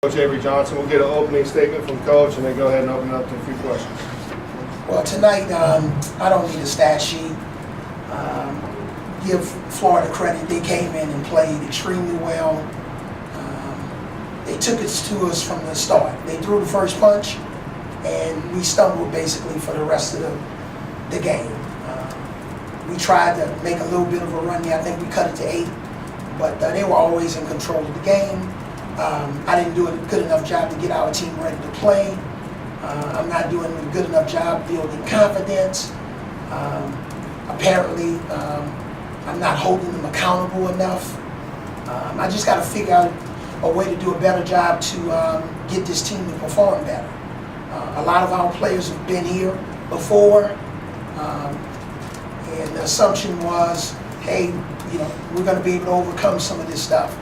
Coach Avery Johnson. We'll get an opening statement from Coach and then go ahead and open it up to a few questions. Well, tonight, I don't need a stat sheet. Give Florida credit. They came in and played extremely well. They took it to us from the start. They threw the first punch, and we stumbled basically for the rest of the game. We tried to make a little bit of a run there. I think we cut it to 8, but they were always in control of the game. I didn't do a good enough job to get our team ready to play. I'm not doing a good enough job building confidence. Apparently, I'm not holding them accountable enough. I just got to figure out a way to do a better job to get this team to perform better. A lot of our players have been here before, and the assumption was, hey, we're going to be able to overcome some of this stuff.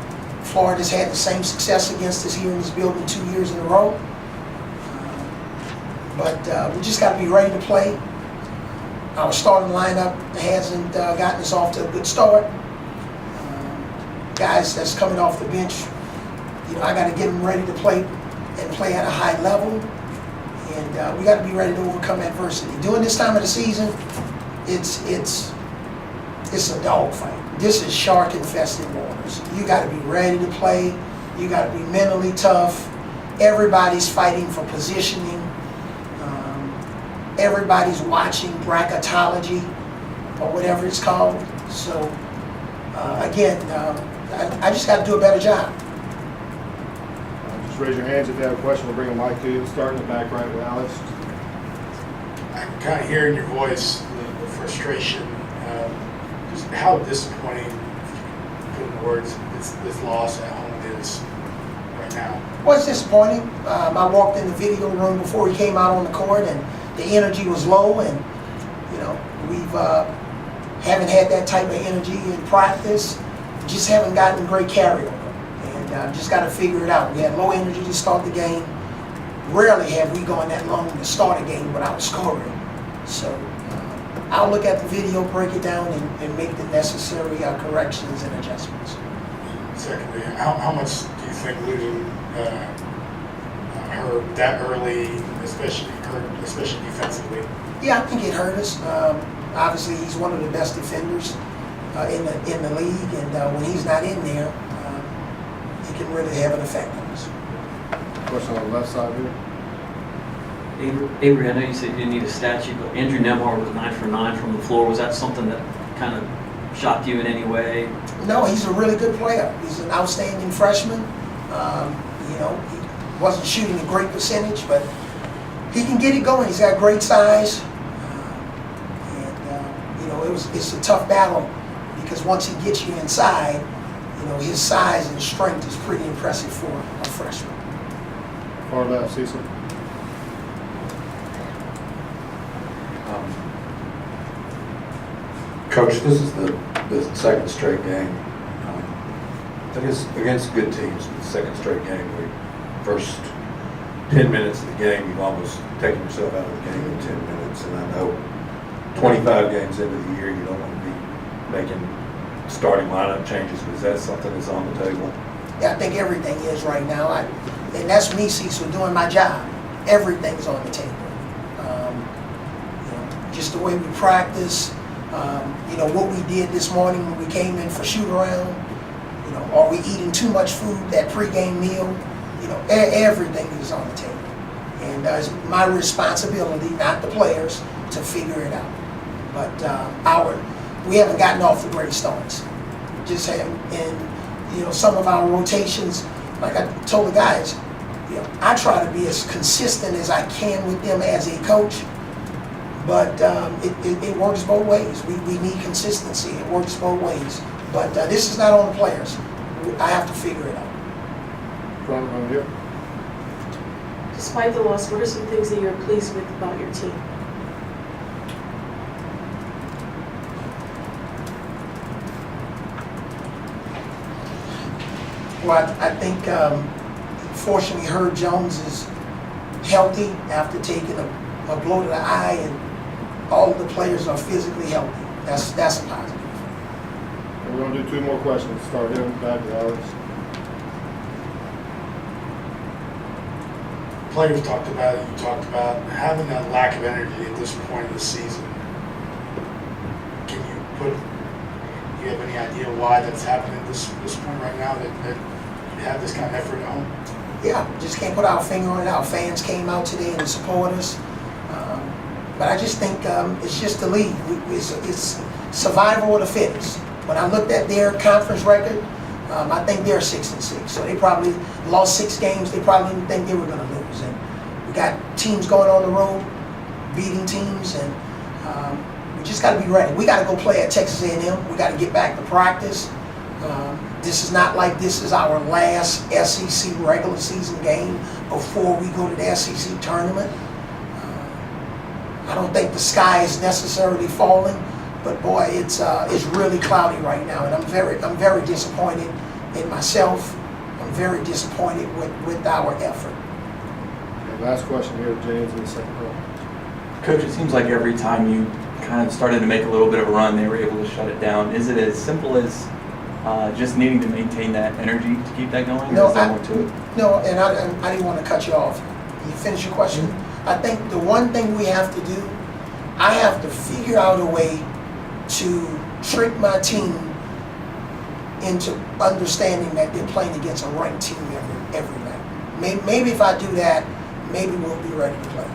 Florida's had the same success against us here in this building 2 years in a row. But we just got to be ready to play. Our starting lineup hasn't gotten us off to a good start. Guys that's coming off the bench, I got to get them ready to play and play at a high level. And we got to be ready to overcome adversity. During this time of the season, it's a dogfight. This is shark-infested waters. You got to be ready to play. You got to be mentally tough. Everybody's fighting for positioning. Everybody's watching bracketology or whatever it's called. So again, I just got to do a better job. Just raise your hands if you have a question. We'll bring a mic to you. Start in the back right with Alex. I'm kind of hearing your voice, the frustration. Just how disappointing, put in words, this loss at home is right now. Well, it's disappointing. I walked in the video room before he came out on the court, and the energy was low, and we've haven't had that type of energy in practice. Just haven't gotten great carryover, and just got to figure it out. We had low energy to start the game. Rarely have we gone that long to start a game without scoring. So I'll look at the video, break it down, and make the necessary corrections and adjustments. Secondly, how much do you think losing her that early, especially defensively? Yeah, I think it hurt us. Obviously, he's one of the best defenders in the league, and when he's not in there, he can really have an effect on us. Question on the left side here. Avery, I know you said you didn't need a stat sheet, but Andrew Nemhard was 9 for 9 from the floor. Was that something that kind of shocked you in any way? No, he's a really good player. He's an outstanding freshman. He wasn't shooting a great percentage, but he can get it going. He's got great size. It's a tough battle because once he gets you inside, his size and strength is pretty impressive for a freshman. Far left, Cecil. Coach, this is the second straight game. Against good teams, the second straight game. The first 10 minutes of the game, you've almost taken yourself out of the game in 10 minutes. And I know 25 games into the year, you don't want to be making starting lineup changes, but is that something that's on the table? Yeah, I think everything is right now. And that's me, Cecil, doing my job. Everything's on the table. Just the way we practice, what we did this morning when we came in for shoot around, are we eating too much food, that pregame meal? Everything is on the table. And it's my responsibility, not the players, to figure it out. But we haven't gotten off the great starts. Just haven't. And some of our rotations, like I told the guys, I try to be as consistent as I can with them as a coach. But it works both ways. We need consistency. It works both ways. But this is not on the players. I have to figure it out. Front row here. Despite the loss, what are some things that you're pleased with about your team? Well, I think fortunately Herb Jones is healthy after taking a blow to the eye, and all of the players are physically healthy. That's a positive. We're going to do 2 more questions. Start here in the back with Alex. players talked about it, you talked about having that lack of energy at this point of the season. Can you do you have any idea why that's happening at this point right now, that you have this kind of effort at home? Yeah, just can't put our finger on it. Our fans came out today and support us. But I just think it's just the league. It's survival of the fittest. When I looked at their conference record, I think they're 6-6. So they probably lost 6 games. They probably didn't think they were going to lose. And we got teams going on the road, beating teams, and we just got to be ready. We got to go play at Texas A&M. We got to get back to practice. This is not like this is our last SEC regular season game before we go to the SEC tournament. I don't think the sky is necessarily falling, but boy, it's really cloudy right now, and I'm very disappointed in myself. I'm very disappointed with our effort. Okay, last question here, James, in the second row. Coach, it seems like every time you kind of started to make a little bit of a run, they were able to shut it down. Is it as simple as just needing to maintain that energy to keep that going, or is there more to it? No, and I didn't want to cut you off. You finish your question? I think the one thing we have to do, I have to figure out a way to trick my team into understanding that they're playing against a ranked team every night. Maybe if I do that, maybe we'll be ready to play.